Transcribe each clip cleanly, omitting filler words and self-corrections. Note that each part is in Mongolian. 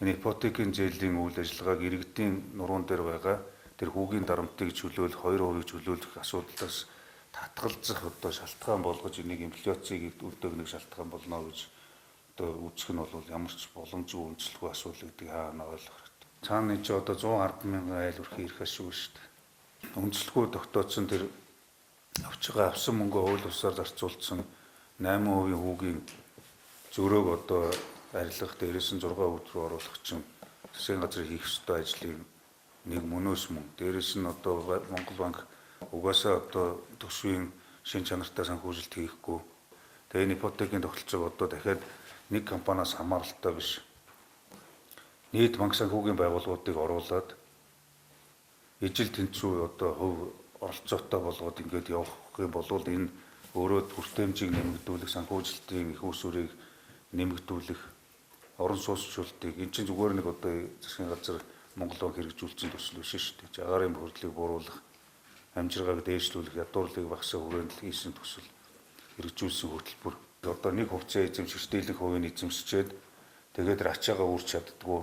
энэ ипотекийн зээлийн үйл ажиллагааг иргэдийн нуруунд дээр байгаа тэр хүүгийн дарамтыг чөлөөлөх, 2% чөлөөлөх асуудлаас татгалзах одоо шалтгаан болгож энийг инфляцийг үлдээх шалтгаан болно гэж одоо үзэх нь бол ямар ч боломжгүй үндэслэхгүй асуудал гэдгийг хаана ойлгох хэрэгтэй. Цаана энэ ч одоо 110 мянган айл өрхий ирэх ашиг шүү дээ. Үндэслэхгүй тогтооцсон тэр авч байгаа авсан мөнгөө хууль бусаар зарцуулсан 8% хүүгийн зөрөөг одоо арилгах, дээрээс нь 6% рүү оруулах чинь засгийн газрын хийх ёстой ажлын нэг мөнөөс мөн. Дээрээс нь одоо Монгол банк угаасаа одоо төсвийн шин чанартай санхүүжилт хийхгүй. Тэгээ энэ ипотекийн тогтолцоог одоо дахиад нэг компаниас хамааралтай биш. Нийт банк санхүүгийн байгууллагуудыг оруулаад ижил тэнцүү одоо хөв оролцоотой болгоод ингээд явах юм бол энэ өөрөө хүртээмжийг нэмэгдүүлэх, санхүүжилтийн их усүрийг нэмэгдүүлэх, орон сууцчлалтыг энэ чинь зүгээр нэг одоо засгийн газар Монгол банк хэрэгжүүлсэн төсөл биш шүү дээ. Агаарын хөрдлийг бууруулах, амжиргааг дээшлүүлэх, ядуурлыг багасгах хүрээнд хийсэн төсөл хэрэгжүүлсэн хөтөлбөр. Одоо нэг хувьцаа эзэмшигч дийлэнх хувийг эзэмшчээд тэгээд ачаагаа үрж чаддгүй,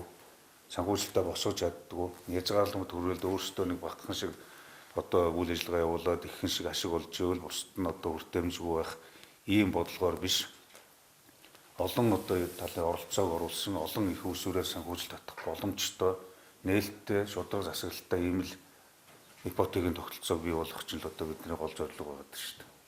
санхүүжилтаа босгож чаддгүй, хязгаарлалт хүрээлд өөрсдөө нэг багахан шиг одоо үйл ажиллагаа явуулаад ихэнх шиг ашиг олж ивэл бусад нь одоо хүртээмжгүй байх ийм бодлогоор биш. Олон одоо талын оролцоог оруулсан, олон их усүрээр санхүүжилт татах боломжтой, нээлттэй, шударга засаглалтай ийм л ипотекийн тогтолцоог бий болгох чинь л одоо бидний гол зорилго байгаа шүү дээ.